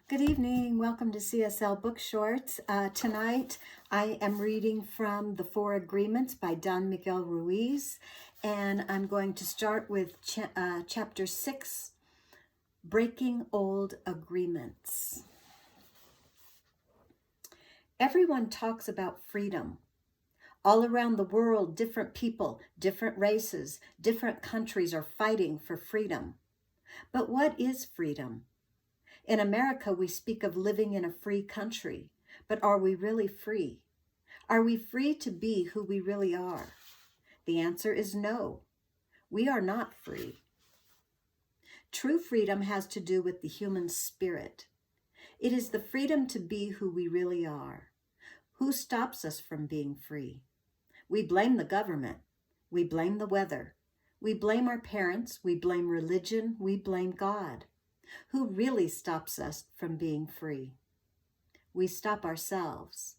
Good evening. Welcome to CSL Book Shorts. Tonight I am reading from The Four Agreements by Don Miguel Ruiz, and I'm going to start with Chapter 6, Breaking Old Agreements. Everyone talks about freedom. All around the world, different people, different races, different countries are fighting for freedom. But what is freedom? In America, we speak of living in a free country, but are we really free? Are we free to be who we really are? The answer is no. We are not free. True freedom has to do with the human spirit. It is the freedom to be who we really are. Who stops us from being free? We blame the government. We blame the weather. We blame our parents. We blame religion. We blame God. Who really stops us from being free? We stop ourselves.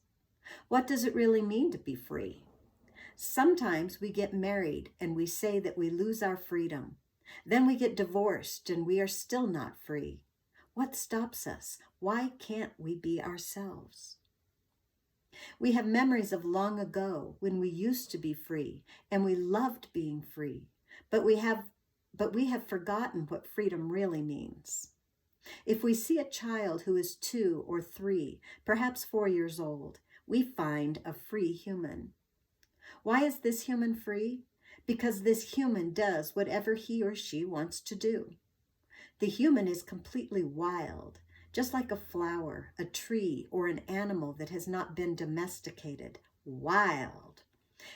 What does it really mean to be free? Sometimes we get married and we say that we lose our freedom. Then we get divorced and we are still not free. What stops us? Why can't we be ourselves? We have memories of long ago when we used to be free and we loved being free, but we have forgotten what freedom really means. If we see a child who is 2 or 3, perhaps 4 years old, we find a free human. Why is this human free? Because this human does whatever he or she wants to do. The human is completely wild, just like a flower, a tree, or an animal that has not been domesticated. Wild.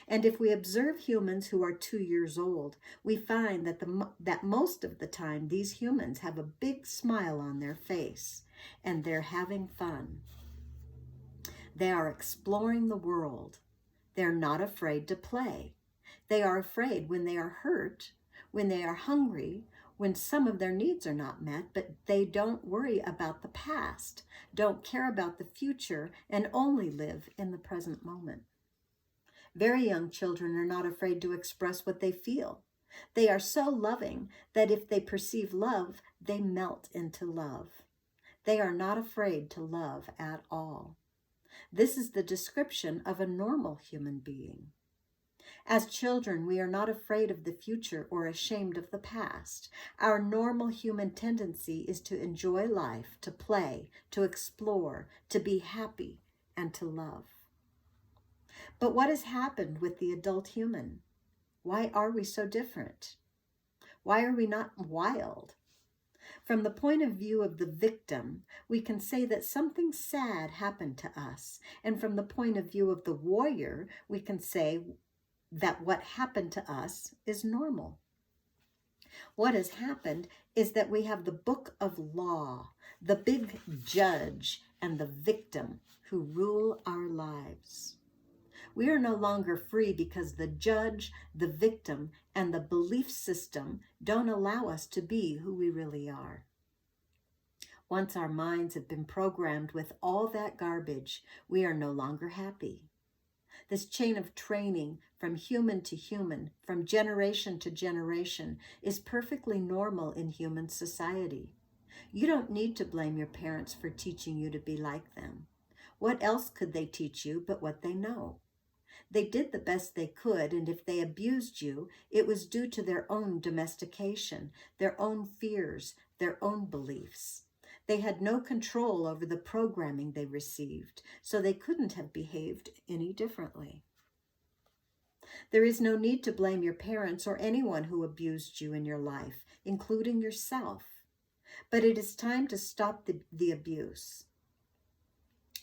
And if we observe humans who are 2 years old, we find that most of the time these humans have a big smile on their face and they're having fun. They are exploring the world. They're not afraid to play. They are afraid when they are hurt, when they are hungry, when some of their needs are not met, but they don't worry about the past, don't care about the future, and only live in the present moment. Very young children are not afraid to express what they feel. They are so loving that if they perceive love, they melt into love. They are not afraid to love at all. This is the description of a normal human being. As children, we are not afraid of the future or ashamed of the past. Our normal human tendency is to enjoy life, to play, to explore, to be happy, and to love. But what has happened with the adult human? Why are we so different? Why are we not wild? From the point of view of the victim, we can say that something sad happened to us. And from the point of view of the warrior, we can say that what happened to us is normal. What has happened is that we have the book of law, the big judge, and the victim who rule our lives. We are no longer free because the judge, the victim, and the belief system don't allow us to be who we really are. Once our minds have been programmed with all that garbage, we are no longer happy. This chain of training from human to human, from generation to generation, is perfectly normal in human society. You don't need to blame your parents for teaching you to be like them. What else could they teach you but what they know? They did the best they could, and if they abused you, it was due to their own domestication, their own fears, their own beliefs. They had no control over the programming they received, so they couldn't have behaved any differently. There is no need to blame your parents or anyone who abused you in your life, including yourself. But it is time to stop the abuse.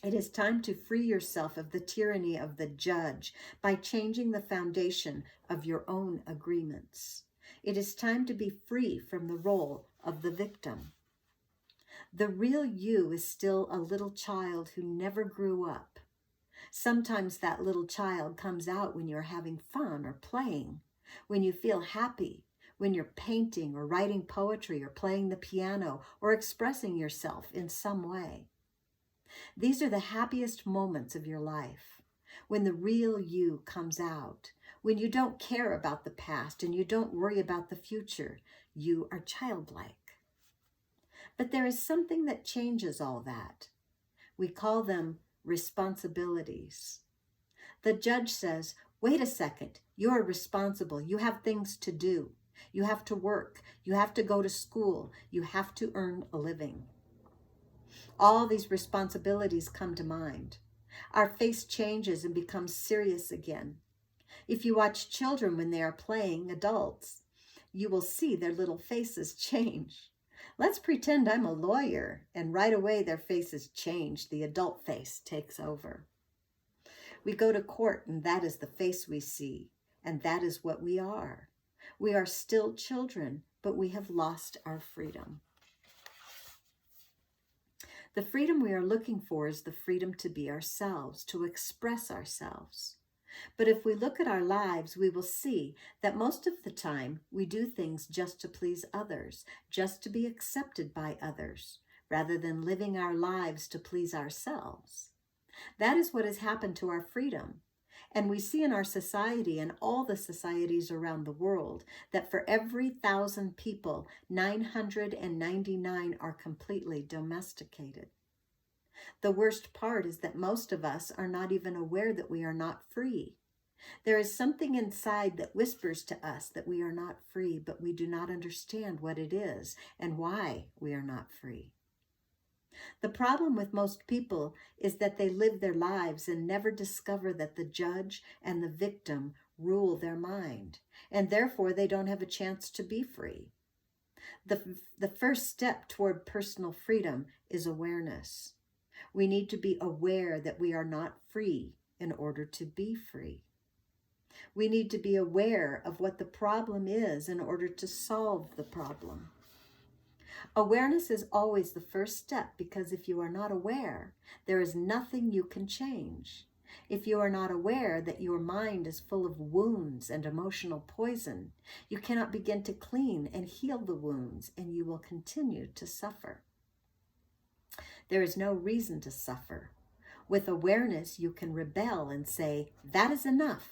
It is time to free yourself of the tyranny of the judge by changing the foundation of your own agreements. It is time to be free from the role of the victim. The real you is still a little child who never grew up. Sometimes that little child comes out when you're having fun or playing, when you feel happy, when you're painting or writing poetry or playing the piano or expressing yourself in some way. These are the happiest moments of your life, when the real you comes out, when you don't care about the past and you don't worry about the future. You are childlike. But there is something that changes all that. We call them responsibilities. The judge says, wait a second, you are responsible. You have things to do. You have to work. You have to go to school. You have to earn a living. All these responsibilities come to mind. Our face changes and becomes serious again. If you watch children when they are playing adults, you will see their little faces change. Let's pretend I'm a lawyer, and right away their faces change. The adult face takes over. We go to court, and that is the face we see, and that is what we are. We are still children, but we have lost our freedom. The freedom we are looking for is the freedom to be ourselves, to express ourselves. But if we look at our lives, we will see that most of the time we do things just to please others, just to be accepted by others, rather than living our lives to please ourselves. That is what has happened to our freedom. And we see in our society and all the societies around the world that for every 1,000 people, 999 are completely domesticated. The worst part is that most of us are not even aware that we are not free. There is something inside that whispers to us that we are not free, but we do not understand what it is and why we are not free. The problem with most people is that they live their lives and never discover that the judge and the victim rule their mind, and therefore they don't have a chance to be free. The first step toward personal freedom is awareness. We need to be aware that we are not free in order to be free. We need to be aware of what the problem is in order to solve the problem. Awareness is always the first step, because if you are not aware, there is nothing you can change. If you are not aware that your mind is full of wounds and emotional poison, you cannot begin to clean and heal the wounds, and you will continue to suffer. There is no reason to suffer. With awareness, you can rebel and say, that is enough.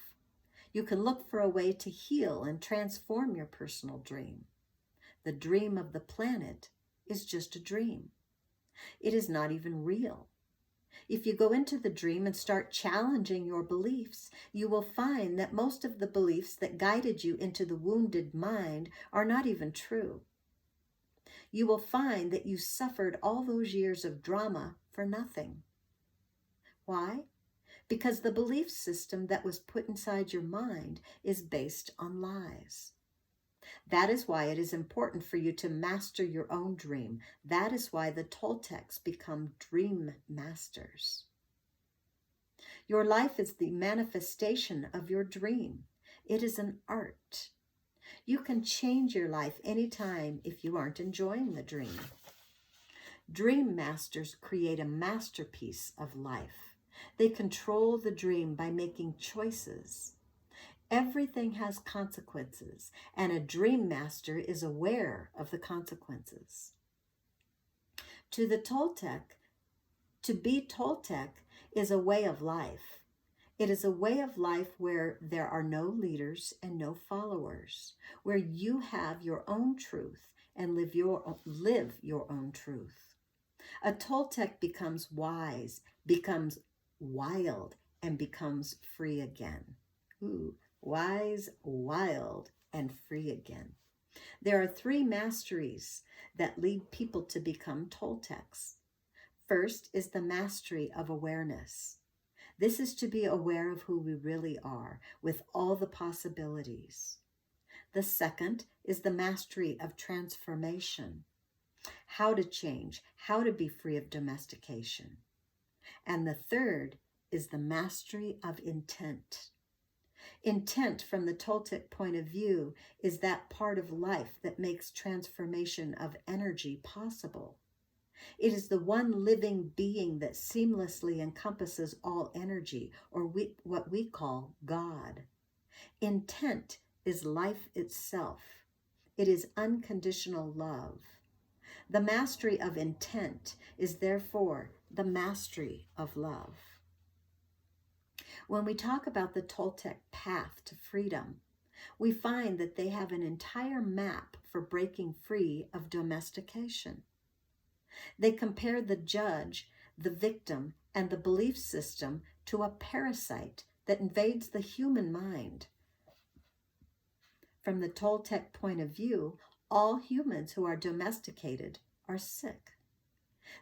You can look for a way to heal and transform your personal dream. The dream of the planet is just a dream. It is not even real. If you go into the dream and start challenging your beliefs, you will find that most of the beliefs that guided you into the wounded mind are not even true. You will find that you suffered all those years of drama for nothing. Why? Because the belief system that was put inside your mind is based on lies. That is why it is important for you to master your own dream. That is why the Toltecs become dream masters. Your life is the manifestation of your dream. It is an art. You can change your life anytime if you aren't enjoying the dream. Dream masters create a masterpiece of life. They control the dream by making choices. Everything has consequences, and a dream master is aware of the consequences. To the Toltec, to be Toltec is a way of life. It is a way of life where there are no leaders and no followers, where you have your own truth and live your own truth. A Toltec becomes wise, becomes wild, and becomes free again. Ooh. Wise, wild, and free again. There are 3 masteries that lead people to become Toltecs. First is the mastery of awareness. This is to be aware of who we really are, with all the possibilities. The second is the mastery of transformation. How to change, how to be free of domestication. And the third is the mastery of intent. Intent, from the Toltec point of view, is that part of life that makes transformation of energy possible. It is the one living being that seamlessly encompasses all energy, or what we call God. Intent is life itself. It is unconditional love. The mastery of intent is therefore the mastery of love. When we talk about the Toltec path to freedom, we find that they have an entire map for breaking free of domestication. They compare the judge, the victim, and the belief system to a parasite that invades the human mind. From the Toltec point of view, all humans who are domesticated are sick.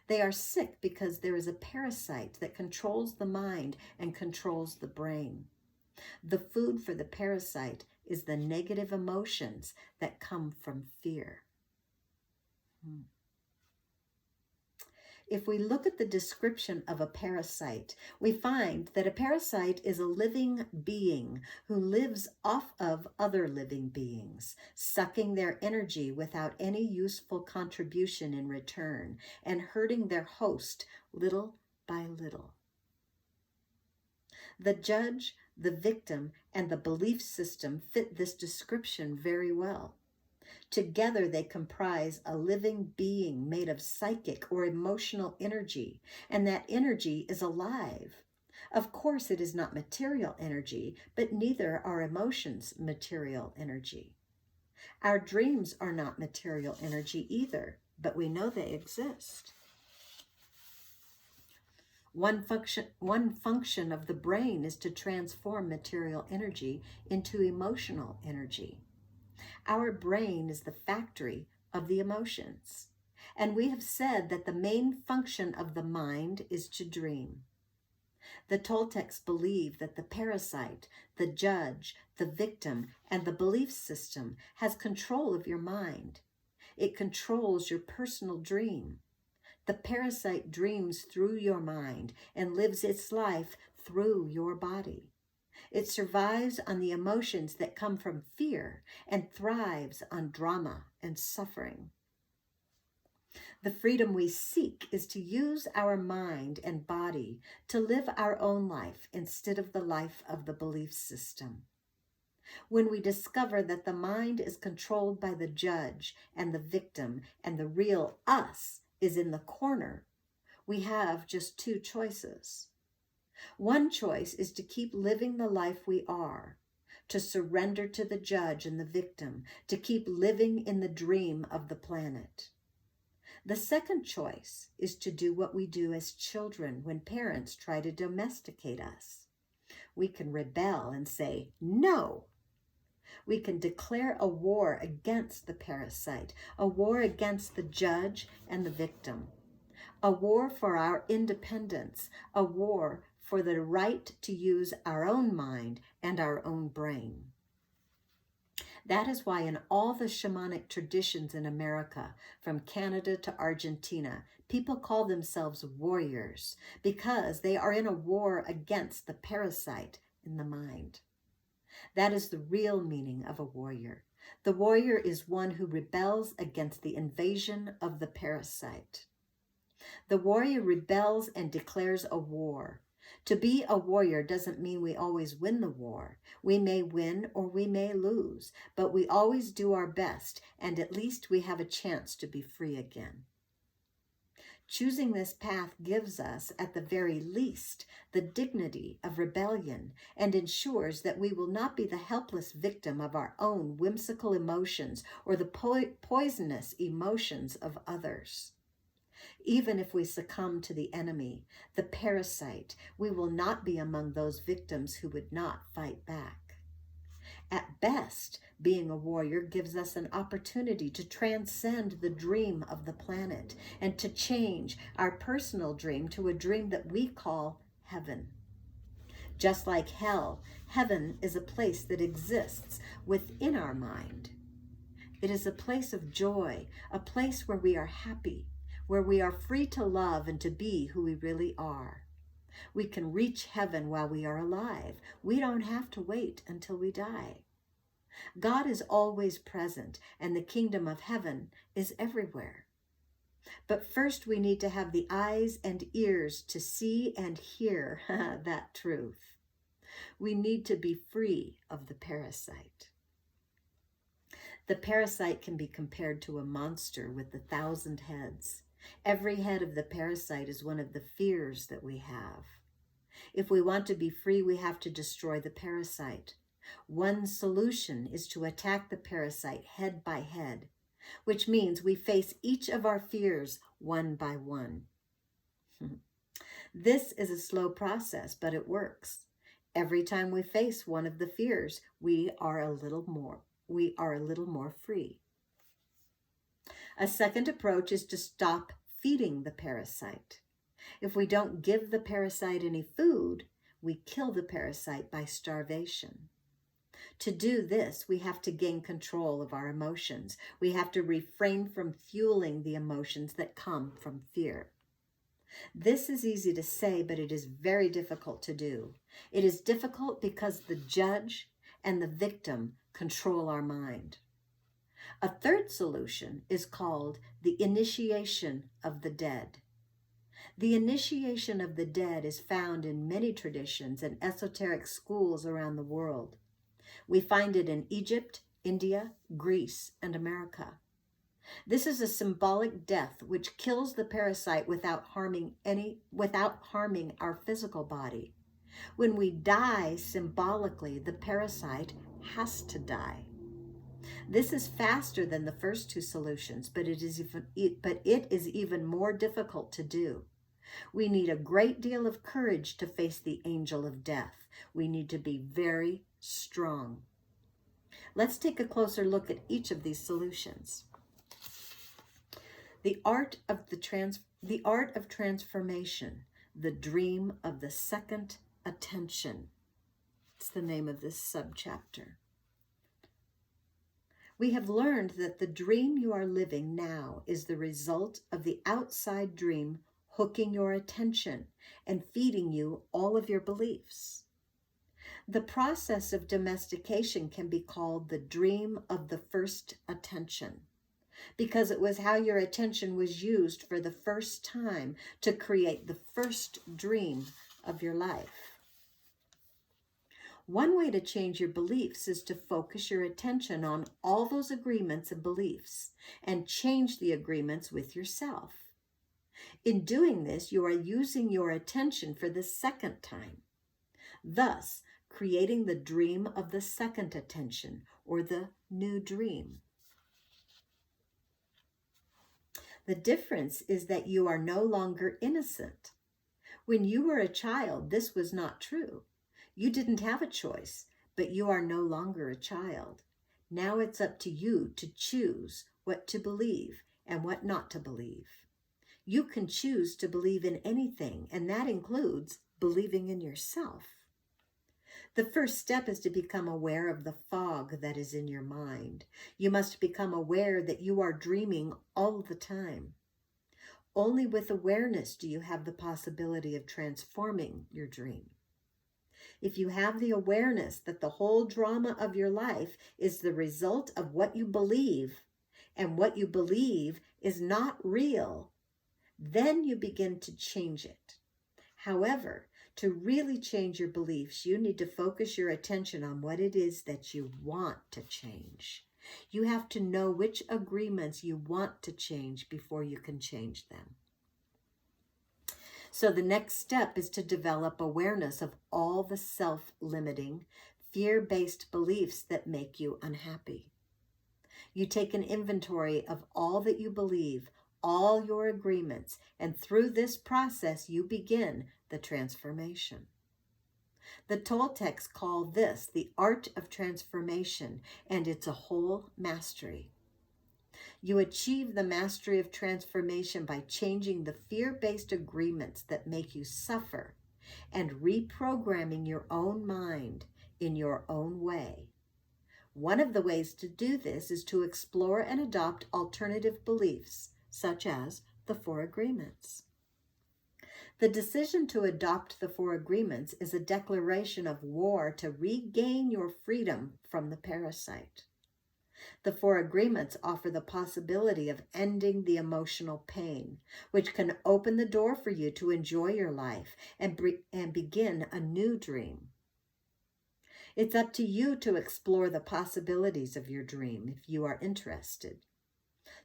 They are sick because there is a parasite that controls the mind and controls the brain. The food for the parasite is the negative emotions that come from fear. If we look at the description of a parasite, we find that a parasite is a living being who lives off of other living beings, sucking their energy without any useful contribution in return, and hurting their host little by little. The judge, the victim, and the belief system fit this description very well. Together, they comprise a living being made of psychic or emotional energy, and that energy is alive. Of course, it is not material energy, but neither are emotions material energy. Our dreams are not material energy either, but we know they exist. One function of the brain is to transform material energy into emotional energy. Our brain is the factory of the emotions, and we have said that the main function of the mind is to dream. The Toltecs believe that the parasite, the judge, the victim, and the belief system has control of your mind. It controls your personal dream. The parasite dreams through your mind and lives its life through your body. It survives on the emotions that come from fear and thrives on drama and suffering. The freedom we seek is to use our mind and body to live our own life instead of the life of the belief system. When we discover that the mind is controlled by the judge and the victim and the real us is in the corner, we have just two choices. One choice is to keep living the life we are, to surrender to the judge and the victim, to keep living in the dream of the planet. The second choice is to do what we do as children when parents try to domesticate us. We can rebel and say, no. We can declare a war against the parasite, a war against the judge and the victim, a war for our independence, a war for the right to use our own mind and our own brain. That is why in all the shamanic traditions in America, from Canada to Argentina, people call themselves warriors because they are in a war against the parasite in the mind. That is the real meaning of a warrior. The warrior is one who rebels against the invasion of the parasite. The warrior rebels and declares a war. To be a warrior doesn't mean we always win the war. We may win or we may lose, but we always do our best, and at least we have a chance to be free again. Choosing this path gives us, at the very least, the dignity of rebellion and ensures that we will not be the helpless victim of our own whimsical emotions or the poisonous emotions of others. Even if we succumb to the enemy, the parasite, we will not be among those victims who would not fight back. At best, being a warrior gives us an opportunity to transcend the dream of the planet and to change our personal dream to a dream that we call heaven. Just like hell, heaven is a place that exists within our mind. It is a place of joy, a place where we are happy, where we are free to love and to be who we really are. We can reach heaven while we are alive. We don't have to wait until we die. God is always present, and the kingdom of heaven is everywhere. But first we need to have the eyes and ears to see and hear that truth. We need to be free of the parasite. The parasite can be compared to a monster with 1,000 heads. Every head of the parasite is one of the fears that we have. If we want to be free, we have to destroy the parasite. One solution is to attack the parasite head by head. which means we face each of our fears one by one. This is a slow process, but it works. Every time we face one of the fears, we are a little more free. A second approach is to stop feeding the parasite. If we don't give the parasite any food, we kill the parasite by starvation. To do this, we have to gain control of our emotions. We have to refrain from fueling the emotions that come from fear. This is easy to say, but it is very difficult to do. It is difficult because the judge and the victim control our mind. A third solution is called the initiation of the dead. The initiation of the dead is found in many traditions and esoteric schools around the world. We find it in Egypt, India, Greece, and America. This is a symbolic death which kills the parasite without harming our physical body. When we die symbolically, the parasite has to die. This is faster than the first two solutions, but it is even more difficult to do. We need a great deal of courage to face the angel of death. We need to be very strong. Let's take a closer look at each of these solutions. The art of transformation, the dream of the second attention. It's the name of this subchapter. We have learned that the dream you are living now is the result of the outside dream hooking your attention and feeding you all of your beliefs. The process of domestication can be called the dream of the first attention, because it was how your attention was used for the first time to create the first dream of your life. One way to change your beliefs is to focus your attention on all those agreements and beliefs and change the agreements with yourself. In doing this, you are using your attention for the second time, thus creating the dream of the second attention, or the new dream. The difference is that you are no longer innocent. When you were a child, this was not true. You didn't have a choice, but you are no longer a child. Now it's up to you to choose what to believe and what not to believe. You can choose to believe in anything, and that includes believing in yourself. The first step is to become aware of the fog that is in your mind. You must become aware that you are dreaming all the time. Only with awareness do you have the possibility of transforming your dream. If you have the awareness that the whole drama of your life is the result of what you believe, and what you believe is not real, then you begin to change it. However, to really change your beliefs, you need to focus your attention on what it is that you want to change. You have to know which agreements you want to change before you can change them. So the next step is to develop awareness of all the self-limiting, fear-based beliefs that make you unhappy. You take an inventory of all that you believe, all your agreements, and through this process you begin the transformation. The Toltecs call this the art of transformation, and it's a whole mastery. You achieve the mastery of transformation by changing the fear-based agreements that make you suffer and reprogramming your own mind in your own way. One of the ways to do this is to explore and adopt alternative beliefs, such as the Four Agreements. The decision to adopt the Four Agreements is a declaration of war to regain your freedom from the parasite. The Four Agreements offer the possibility of ending the emotional pain, which can open the door for you to enjoy your life and begin a new dream. It's up to you to explore the possibilities of your dream if you are interested.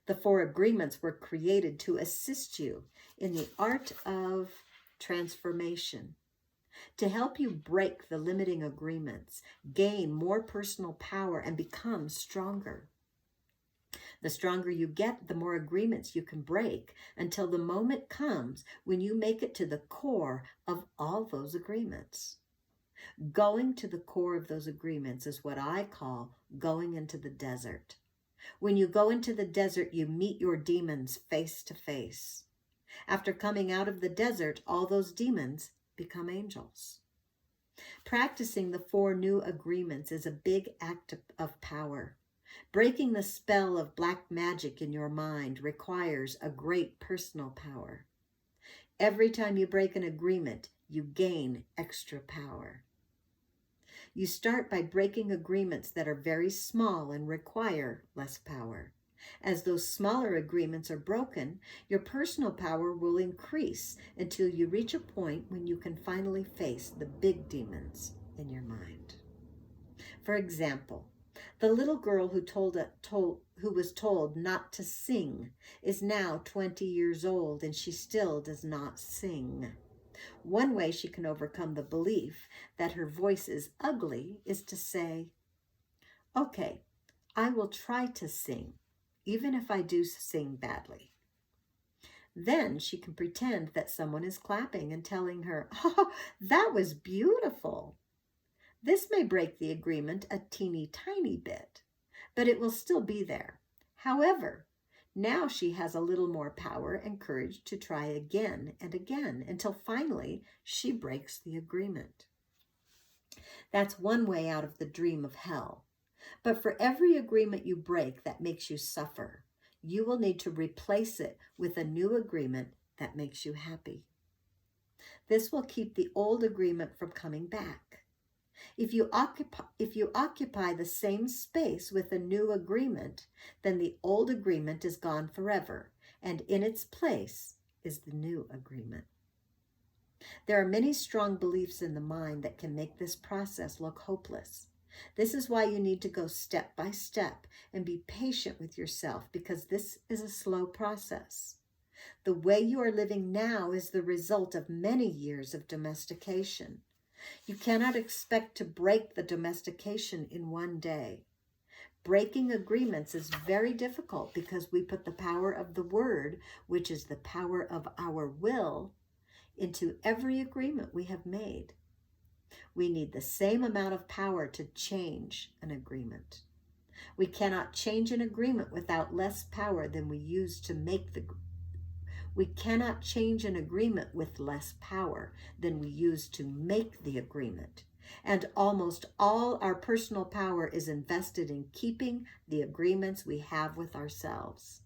The Four Agreements were created to assist you in the art of transformation, to help you break the limiting agreements, gain more personal power, and become stronger. The stronger you get, the more agreements you can break until the moment comes when you make it to the core of all those agreements. Going to the core of those agreements is what I call going into the desert. When you go into the desert, you meet your demons face to face. After coming out of the desert, all those demons become angels. Practicing the 4 new agreements is a big act of power. Breaking the spell of black magic in your mind requires a great personal power. Every time you break an agreement, you gain extra power. You start by breaking agreements that are very small and require less power. As those smaller agreements are broken, your personal power will increase until you reach a point when you can finally face the big demons in your mind. For example, the little girl who was told not to sing is now 20 years old and she still does not sing. One way she can overcome the belief that her voice is ugly is to say, "Okay, I will try to sing, even if I do sing badly." Then she can pretend that someone is clapping and telling her, "Oh, that was beautiful." This may break the agreement a teeny tiny bit, but it will still be there. However, now she has a little more power and courage to try again and again until finally she breaks the agreement. That's one way out of the dream of hell. But for every agreement you break that makes you suffer, you will need to replace it with a new agreement that makes you happy. This will keep the old agreement from coming back. If you occupy the same space with a new agreement, then the old agreement is gone forever, and in its place is the new agreement. There are many strong beliefs in the mind that can make this process look hopeless. This is why you need to go step by step and be patient with yourself, because this is a slow process. The way you are living now is the result of many years of domestication. You cannot expect to break the domestication in one day. Breaking agreements is very difficult because we put the power of the word, which is the power of our will, into every agreement we have made. We need the same amount of power to change an agreement. We cannot change an agreement without less power than we use to make the We cannot change an agreement with less power than we use to make the agreement. And almost all our personal power is invested in keeping the agreements we have with ourselves.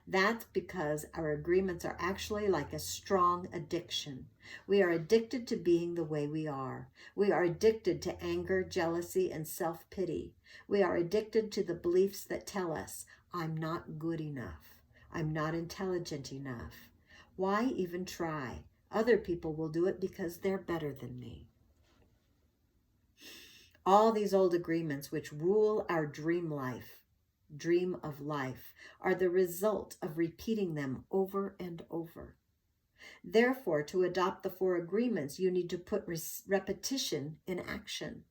That's because our agreements are actually like a strong addiction. We are addicted to being the way we are. We are addicted to anger, jealousy, and self-pity. We are addicted to the beliefs that tell us, "I'm not good enough. I'm not intelligent enough. Why even try? Other people will do it because they're better than me." All these old agreements which rule our dream of life, are the result of repeating them over and over. Therefore, to adopt the 4 agreements, you need to put repetition in action.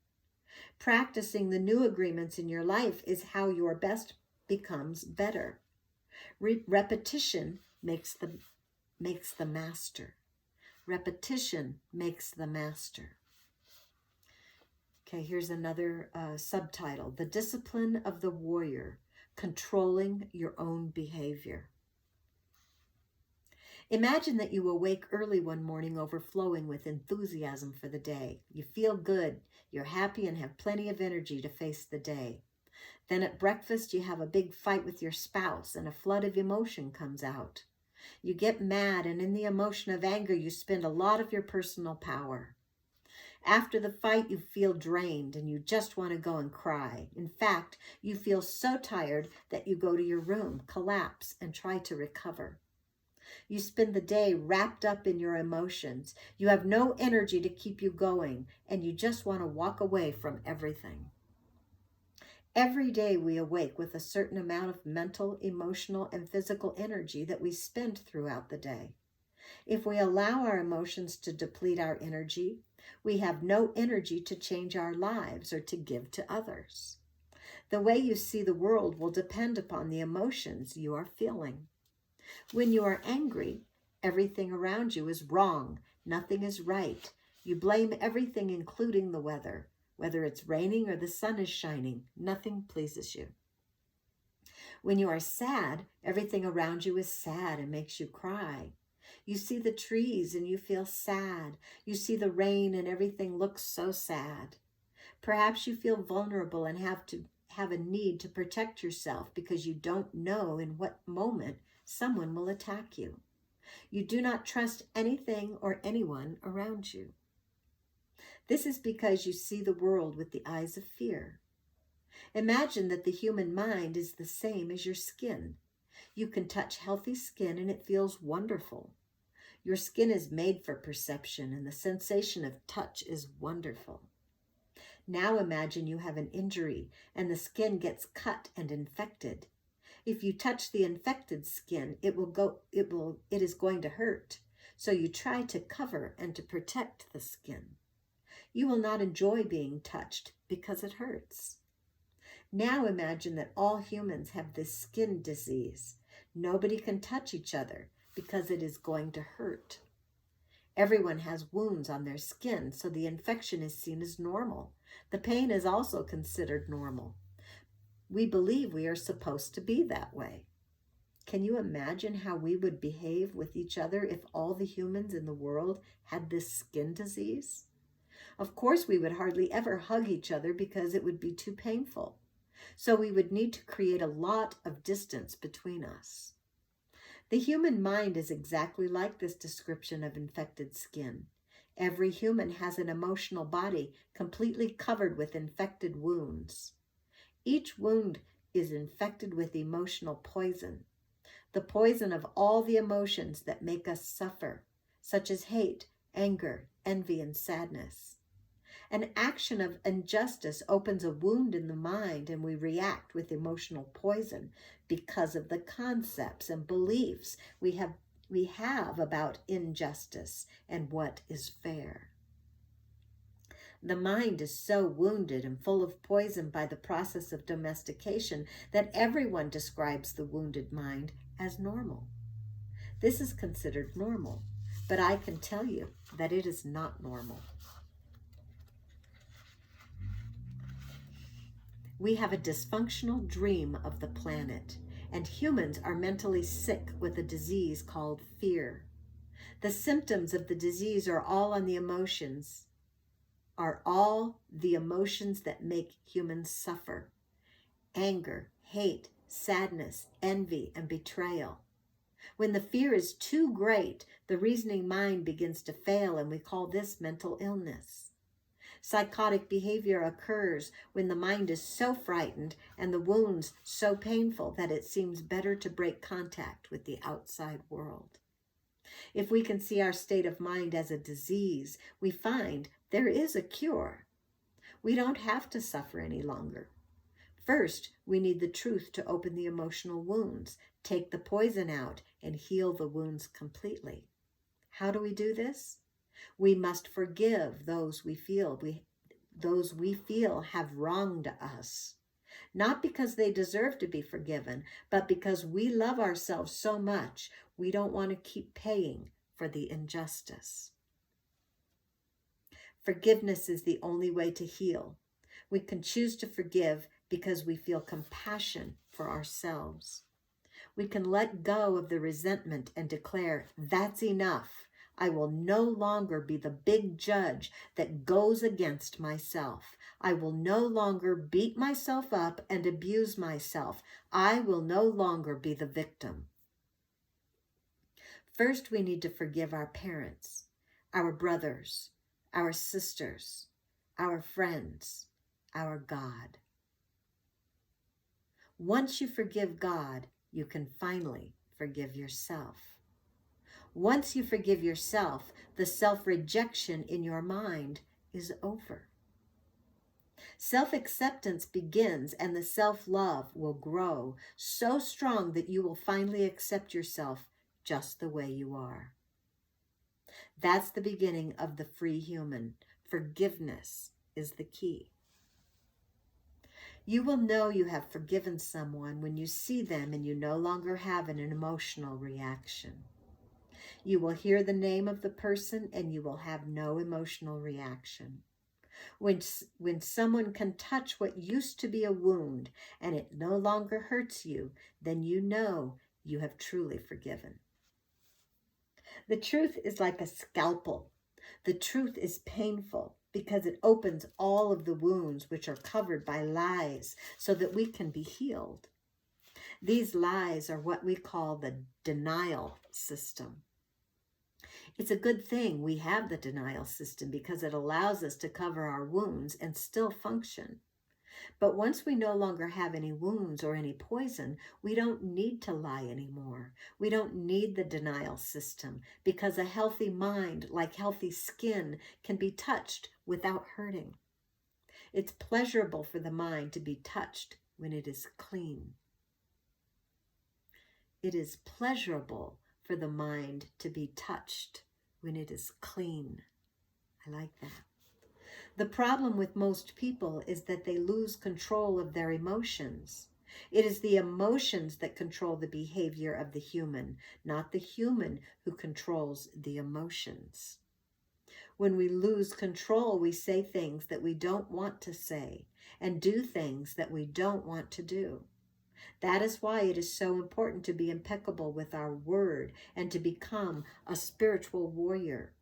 Practicing the new agreements in your life is how your best becomes better. Repetition makes the master. Repetition makes the master. Okay, here's another subtitle: The Discipline of the Warrior, Controlling Your Own Behavior. Imagine that you awake early one morning overflowing with enthusiasm for the day. You feel good, you're happy, and have plenty of energy to face the day. Then at breakfast, you have a big fight with your spouse and a flood of emotion comes out. You get mad, and in the emotion of anger, you spend a lot of your personal power. After the fight, you feel drained and you just want to go and cry. In fact, you feel so tired that you go to your room, collapse, and try to recover. You spend the day wrapped up in your emotions. You have no energy to keep you going, and you just want to walk away from everything. Every day we awake with a certain amount of mental, emotional, and physical energy that we spend throughout the day. If we allow our emotions to deplete our energy, we have no energy to change our lives or to give to others. The way you see the world will depend upon the emotions you are feeling. When you are angry, everything around you is wrong. Nothing is right. You blame everything, including the weather. Whether it's raining or the sun is shining, nothing pleases you. When you are sad, everything around you is sad and makes you cry. You see the trees and you feel sad. You see the rain and everything looks so sad. Perhaps you feel vulnerable and have a need to protect yourself because you don't know in what moment someone will attack you. You do not trust anything or anyone around you. This is because you see the world with the eyes of fear. Imagine that the human mind is the same as your skin. You can touch healthy skin and it feels wonderful. Your skin is made for perception and the sensation of touch is wonderful. Now imagine you have an injury and the skin gets cut and infected. If you touch the infected skin, it is going to hurt. So you try to cover and to protect the skin. You will not enjoy being touched because it hurts. Now imagine that all humans have this skin disease. Nobody can touch each other because it is going to hurt. Everyone has wounds on their skin, so the infection is seen as normal. The pain is also considered normal. We believe we are supposed to be that way. Can you imagine how we would behave with each other if all the humans in the world had this skin disease? Of course, we would hardly ever hug each other because it would be too painful. So we would need to create a lot of distance between us. The human mind is exactly like this description of infected skin. Every human has an emotional body completely covered with infected wounds. Each wound is infected with emotional poison, the poison of all the emotions that make us suffer, such as hate, anger, envy, and sadness. An action of injustice opens a wound in the mind and we react with emotional poison because of the concepts and beliefs we have about injustice and what is fair. The mind is so wounded and full of poison by the process of domestication that everyone describes the wounded mind as normal. This is considered normal, but I can tell you that it is not normal. We have a dysfunctional dream of the planet, and humans are mentally sick with a disease called fear. The symptoms of the disease are all the emotions that make humans suffer. Anger, hate, sadness, envy, and betrayal. When the fear is too great, the reasoning mind begins to fail, and we call this mental illness. Psychotic behavior occurs when the mind is so frightened and the wounds so painful that it seems better to break contact with the outside world. If we can see our state of mind as a disease, we find there is a cure. We don't have to suffer any longer. First, we need the truth to open the emotional wounds, take the poison out, and heal the wounds completely. How do we do this? We must forgive those we feel have wronged us. Not because they deserve to be forgiven, but because we love ourselves so much, we don't want to keep paying for the injustice. Forgiveness is the only way to heal. We can choose to forgive because we feel compassion for ourselves. We can let go of the resentment and declare, "That's enough. I will no longer be the big judge that goes against myself. I will no longer beat myself up and abuse myself. I will no longer be the victim." First, we need to forgive our parents, our brothers, our sisters, our friends, our God. Once you forgive God, you can finally forgive yourself. Once you forgive yourself, the self-rejection in your mind is over. Self-acceptance begins and the self-love will grow so strong that you will finally accept yourself just the way you are. That's the beginning of the free human. Forgiveness is the key. You will know you have forgiven someone when you see them and you no longer have an emotional reaction. You will hear the name of the person and you will have no emotional reaction. When someone can touch what used to be a wound and it no longer hurts you, then you know you have truly forgiven. The truth is like a scalpel. The truth is painful because it opens all of the wounds which are covered by lies so that we can be healed. These lies are what we call the denial system. It's a good thing we have the denial system because it allows us to cover our wounds and still function. But once we no longer have any wounds or any poison, we don't need to lie anymore. We don't need the denial system because a healthy mind, like healthy skin, can be touched without hurting. It's pleasurable for the mind to be touched when it is clean. It is pleasurable for the mind to be touched when it is clean. I like that. The problem with most people is that they lose control of their emotions. It is the emotions that control the behavior of the human, not the human who controls the emotions. When we lose control, we say things that we don't want to say and do things that we don't want to do. That is why it is so important to be impeccable with our word and to become a spiritual warrior.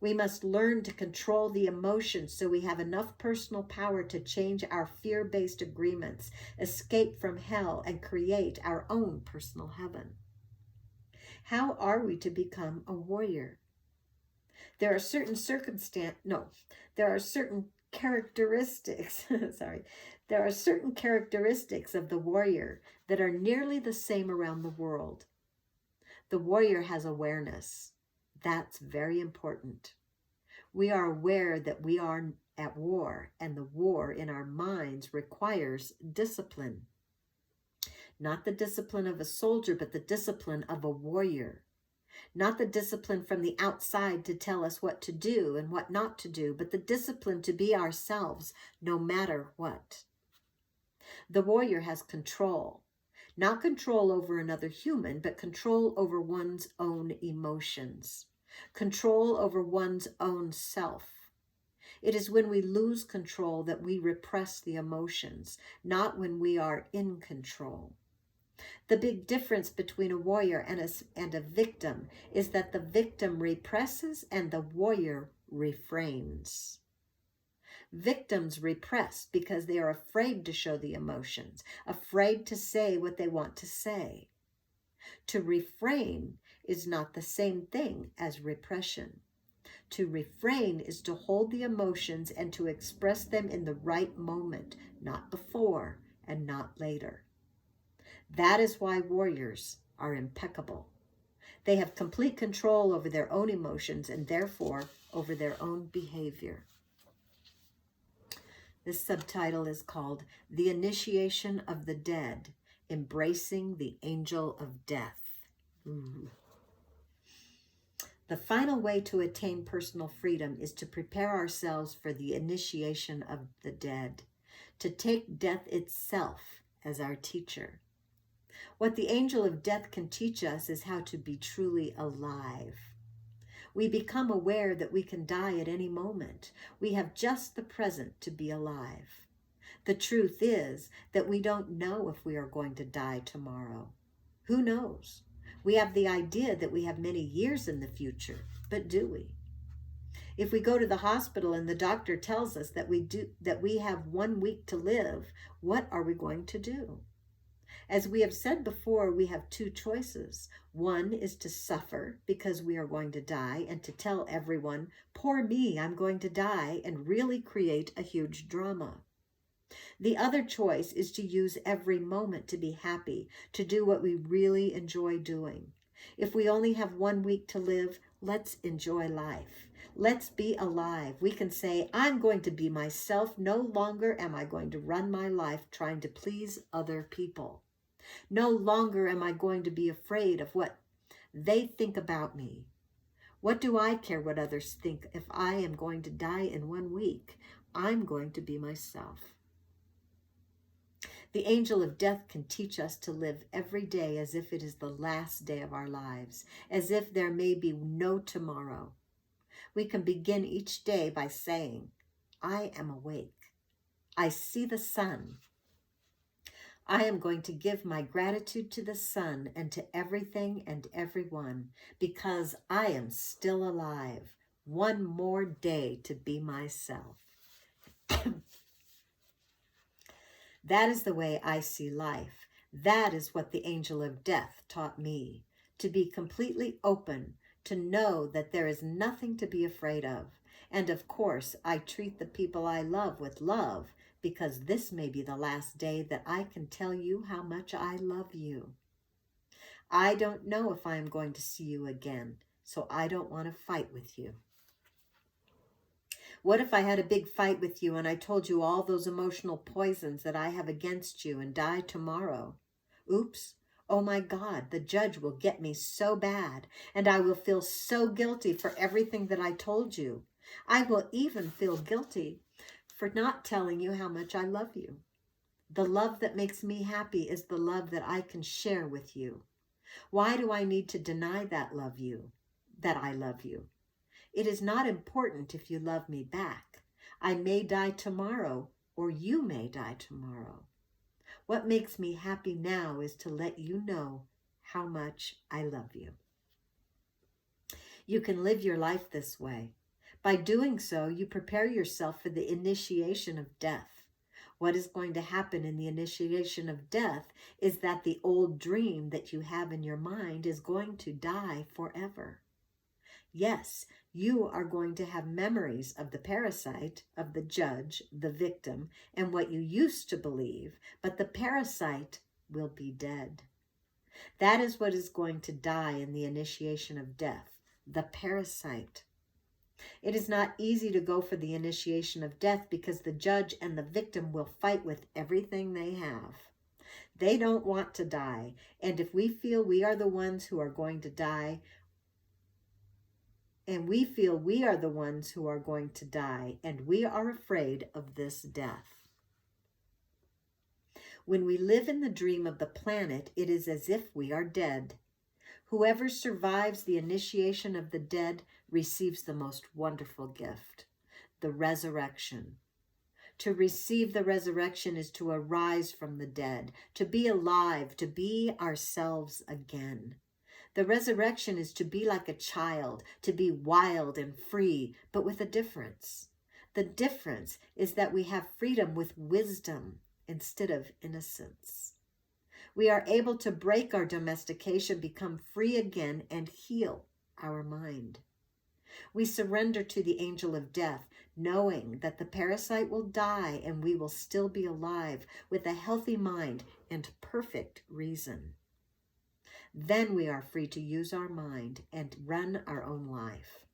We must learn to control the emotions so we have enough personal power to change our fear-based agreements, escape from hell, and create our own personal heaven. How are we to become a warrior? There are certain characteristics, there are certain characteristics of the warrior that are nearly the same around the world. The warrior has awareness. That's very important. We are aware that we are at war, and the war in our minds requires discipline. Not the discipline of a soldier, but the discipline of a warrior. Not the discipline from the outside to tell us what to do and what not to do, but the discipline to be ourselves no matter what. The warrior has control. Not control over another human, but control over one's own emotions. Control over one's own self. It is when we lose control that we repress the emotions, not when we are in control. The big difference between a warrior and a victim is that the victim represses and the warrior refrains. Victims repress because they are afraid to show the emotions, afraid to say what they want to say. To refrain is not the same thing as repression. To refrain is to hold the emotions and to express them in the right moment, not before and not later. That is why warriors are impeccable. They have complete control over their own emotions and therefore over their own behavior. This subtitle is called The Initiation of the Dead, Embracing the Angel of Death. Ooh. The final way to attain personal freedom is to prepare ourselves for the initiation of the dead, to take death itself as our teacher. What the angel of death can teach us is how to be truly alive. We become aware that we can die at any moment. We have just the present to be alive. The truth is that we don't know if we are going to die tomorrow. Who knows? We have the idea that we have many years in the future, but do we? If we go to the hospital and the doctor tells us that we have 1 week to live, what are we going to do? As we have said before, we have two choices. One is to suffer because we are going to die and to tell everyone, poor me, I'm going to die, and really create a huge drama. The other choice is to use every moment to be happy, to do what we really enjoy doing. If we only have 1 week to live, let's enjoy life. Let's be alive. We can say, I'm going to be myself. No longer am I going to run my life trying to please other people. No longer am I going to be afraid of what they think about me. What do I care what others think if I am going to die in 1 week? I'm going to be myself. The angel of death can teach us to live every day as if it is the last day of our lives, as if there may be no tomorrow. We can begin each day by saying, I am awake. I see the sun. I am going to give my gratitude to the sun and to everything and everyone because I am still alive. One more day to be myself. That is the way I see life. That is what the angel of death taught me, to be completely open, to know that there is nothing to be afraid of. And of course, I treat the people I love with love, because this may be the last day that I can tell you how much I love you. I don't know if I am going to see you again, so I don't want to fight with you. What if I had a big fight with you and I told you all those emotional poisons that I have against you and die tomorrow? Oops. Oh my God, the judge will get me so bad, and I will feel so guilty for everything that I told you. I will even feel guilty for not telling you how much I love you. The love that makes me happy is the love that I can share with you. Why do I need to deny that I love you? It is not important if you love me back. I may die tomorrow, or you may die tomorrow. What makes me happy now is to let you know how much I love you. You can live your life this way. By doing so, you prepare yourself for the initiation of death. What is going to happen in the initiation of death is that the old dream that you have in your mind is going to die forever. Yes, you are going to have memories of the parasite, of the judge, the victim, and what you used to believe, but the parasite will be dead. That is what is going to die in the initiation of death, the parasite. It is not easy to go for the initiation of death because the judge and the victim will fight with everything they have. They don't want to die, and if we feel we are the ones who are going to die, and we feel we are the ones who are going to die, and we are afraid of this death. When we live in the dream of the planet, it is as if we are dead. Whoever survives the initiation of the dead receives the most wonderful gift, the resurrection. To receive the resurrection is to arise from the dead, to be alive, to be ourselves again. The resurrection is to be like a child, to be wild and free, but with a difference. The difference is that we have freedom with wisdom instead of innocence. We are able to break our domestication, become free again, and heal our mind. We surrender to the angel of death, knowing that the parasite will die and we will still be alive with a healthy mind and perfect reason. Then we are free to use our mind and run our own life.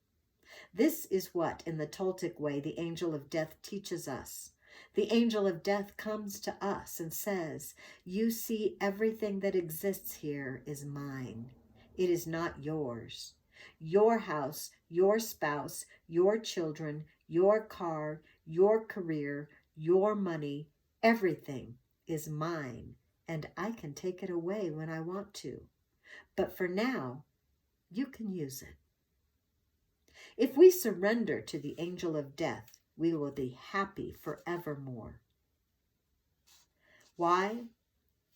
This is what, in the Toltec way, the angel of death teaches us. The angel of death comes to us and says, you see, everything that exists here is mine. It is not yours. Your house, your spouse, your children, your car, your career, your money, everything is mine, and I can take it away when I want to. But for now, you can use it. If we surrender to the angel of death, we will be happy forevermore. Why?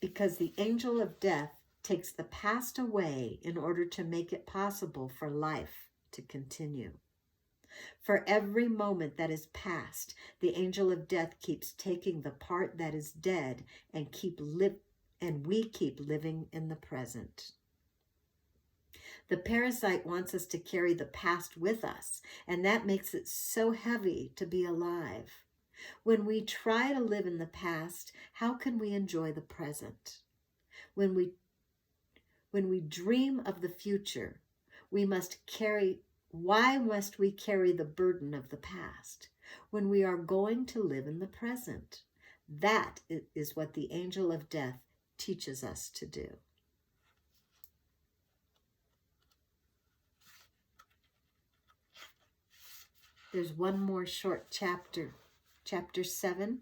Because the angel of death takes the past away in order to make it possible for life to continue. For every moment that is past, the angel of death keeps taking the part that is dead and we keep living in the present. The parasite wants us to carry the past with us, and that makes it so heavy to be alive. When we try to live in the past, how can we enjoy the present? When we dream of the future, why must we carry the burden of the past when we are going to live in the present? That is what the angel of death teaches us to do. There's one more short chapter, chapter 7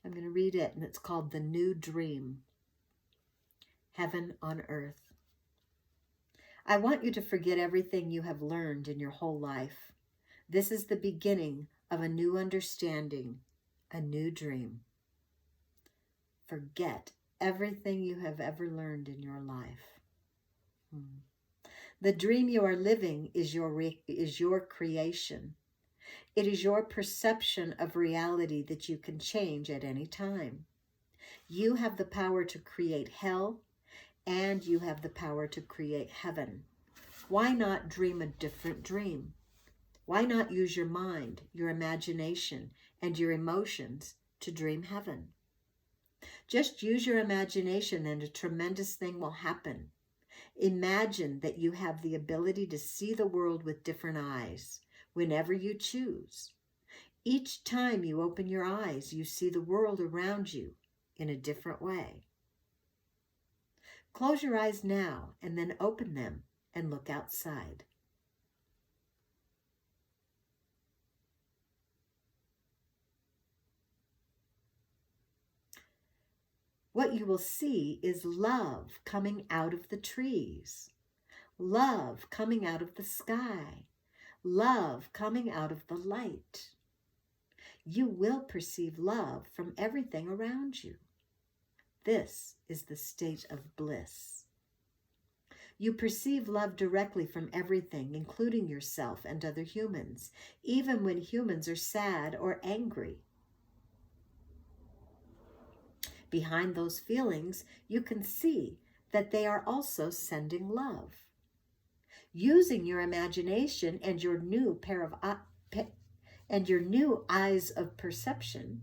I'm going to read it, and it's called The New Dream, Heaven on Earth. I want you to forget everything you have learned in your whole life. This is the beginning of a new understanding, a new dream. Forget everything you have ever learned in your life. The dream you are living is your creation. It is your perception of reality that you can change at any time. You have the power to create hell, and you have the power to create heaven. Why not dream a different dream? Why not use your mind, your imagination, and your emotions to dream heaven? Just use your imagination and a tremendous thing will happen. Imagine that you have the ability to see the world with different eyes whenever you choose. Each time you open your eyes, you see the world around you in a different way. Close your eyes now and then open them and look outside. What you will see is love coming out of the trees, love coming out of the sky, love coming out of the light. You will perceive love from everything around you. This is the state of bliss. You perceive love directly from everything, including yourself and other humans, even when humans are sad or angry. Behind those feelings, you can see that they are also sending love. Using your imagination and your new eyes of perception,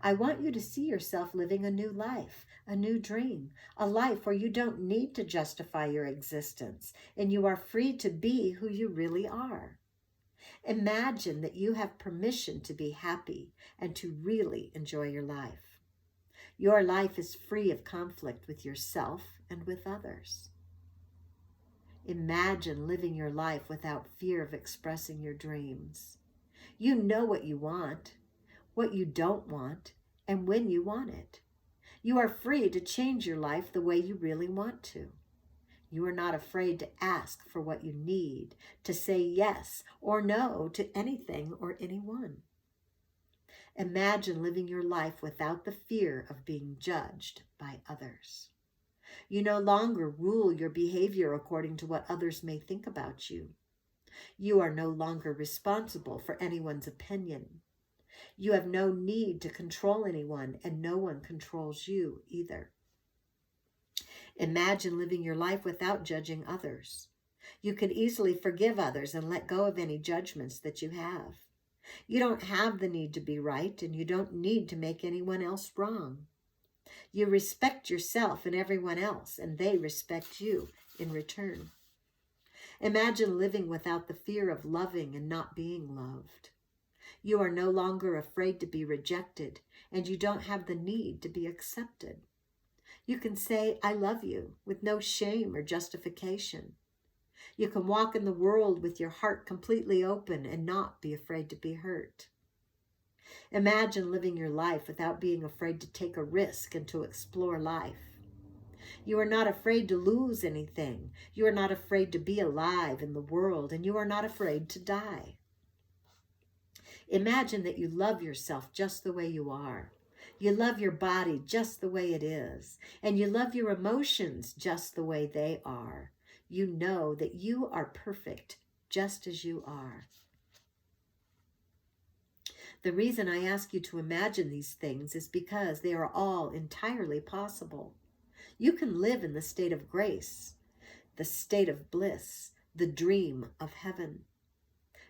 I want you to see yourself living a new life, a new dream, a life where you don't need to justify your existence and you are free to be who you really are. Imagine that you have permission to be happy and to really enjoy your life. Your life is free of conflict with yourself and with others. Imagine living your life without fear of expressing your dreams. You know what you want, what you don't want, and when you want it. You are free to change your life the way you really want to. You are not afraid to ask for what you need, to say yes or no to anything or anyone. Imagine living your life without the fear of being judged by others. You no longer rule your behavior according to what others may think about you. You are no longer responsible for anyone's opinion. You have no need to control anyone, and no one controls you either. Imagine living your life without judging others. You can easily forgive others and let go of any judgments that you have. You don't have the need to be right, and you don't need to make anyone else wrong. You respect yourself and everyone else, and they respect you in return. Imagine living without the fear of loving and not being loved. You are no longer afraid to be rejected, and you don't have the need to be accepted. You can say, I love you, with no shame or justification. You can walk in the world with your heart completely open and not be afraid to be hurt. Imagine living your life without being afraid to take a risk and to explore life. You are not afraid to lose anything. You are not afraid to be alive in the world, and you are not afraid to die. Imagine that you love yourself just the way you are. You love your body just the way it is, and you love your emotions just the way they are. You know that you are perfect just as you are. The reason I ask you to imagine these things is because they are all entirely possible. You can live in the state of grace, the state of bliss, the dream of heaven.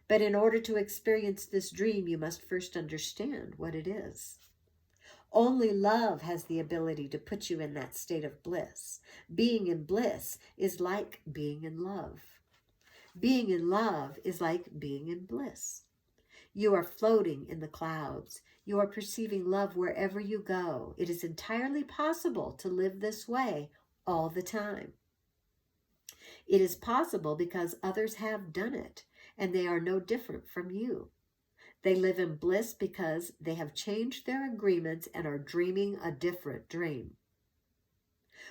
But in order to experience this dream, you must first understand what it is. Only love has the ability to put you in that state of bliss. Being in bliss is like being in love. Being in love is like being in bliss. You are floating in the clouds. You are perceiving love wherever you go. It is entirely possible to live this way all the time. It is possible because others have done it, and they are no different from you. They live in bliss because they have changed their agreements and are dreaming a different dream.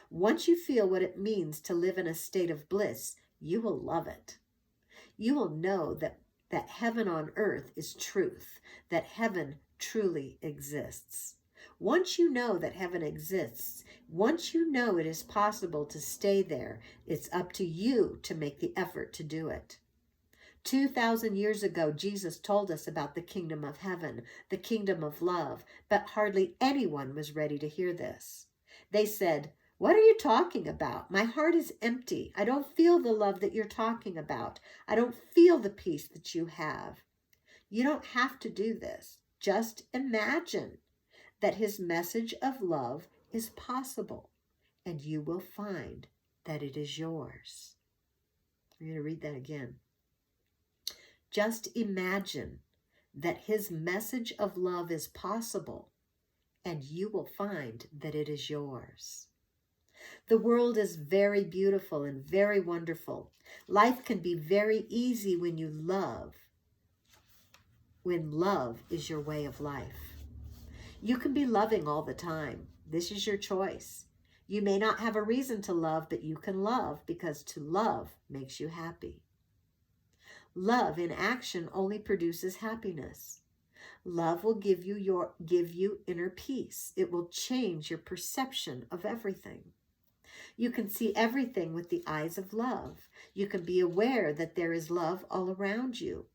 Once you feel what it means to live in a state of bliss, you will love it. You will know that heaven on earth is truth, that heaven truly exists. Once you know that heaven exists, once you know it is possible to stay there, it's up to you to make the effort to do it. 2,000 years ago, Jesus told us about the kingdom of heaven, the kingdom of love, but hardly anyone was ready to hear this. They said, "What are you talking about? My heart is empty. I don't feel the love that you're talking about. I don't feel the peace that you have." You don't have to do this. Just imagine that his message of love is possible, and you will find that it is yours. I'm going to read that again. Just imagine that his message of love is possible, and you will find that it is yours. The world is very beautiful and very wonderful. Life can be very easy when you love, when love is your way of life. You can be loving all the time. This is your choice. You may not have a reason to love, but you can love because to love makes you happy. Love in action only produces happiness. Love will give you inner peace. It will change your perception of everything. You can see everything with the eyes of love. You can be aware that there is love all around you.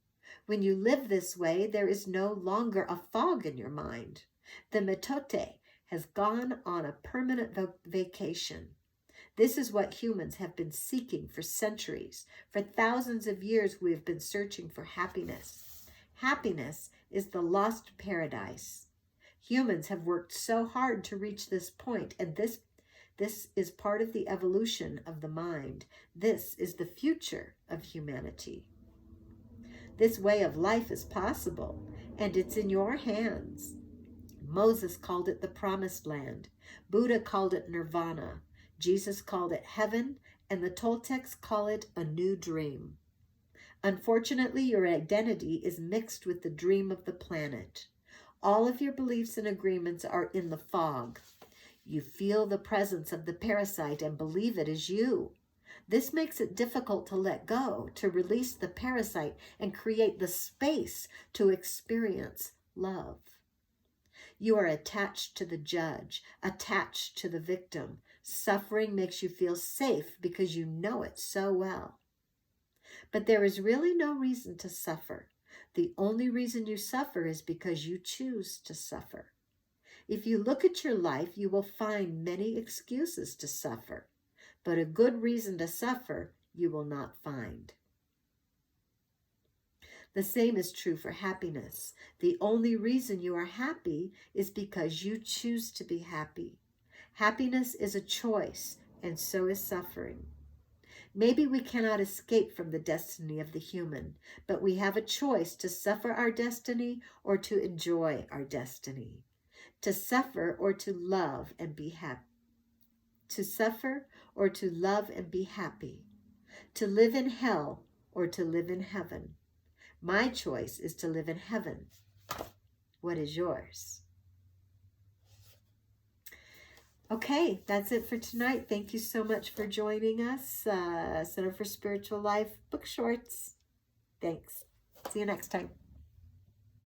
When you live this way, there is no longer a fog in your mind. The metote has gone on a permanent vacation. This is what humans have been seeking for centuries. For thousands of years, we have been searching for happiness. Happiness is the lost paradise. Humans have worked so hard to reach this point, and this is part of the evolution of the mind. This is the future of humanity. This way of life is possible, and it's in your hands. Moses called it the promised land. Buddha called it nirvana. Jesus called it heaven, and the Toltecs call it a new dream. Unfortunately, your identity is mixed with the dream of the planet. All of your beliefs and agreements are in the fog. You feel the presence of the parasite and believe it is you. This makes it difficult to let go, to release the parasite and create the space to experience love. You are attached to the judge, attached to the victim. Suffering makes you feel safe because you know it so well. But there is really no reason to suffer. The only reason you suffer is because you choose to suffer. If you look at your life, you will find many excuses to suffer, but a good reason to suffer you will not find. The same is true for happiness. The only reason you are happy is because you choose to be happy. Happiness is a choice, and so is suffering. Maybe we cannot escape from the destiny of the human, but we have a choice to suffer our destiny or to enjoy our destiny. To suffer or to love and be happy. To suffer or to love and be happy. To live in hell or to live in heaven. My choice is to live in heaven. What is yours? Okay, that's it for tonight. Thank you so much for joining us. Center for Spiritual Life Book Shorts. Thanks. See you next time.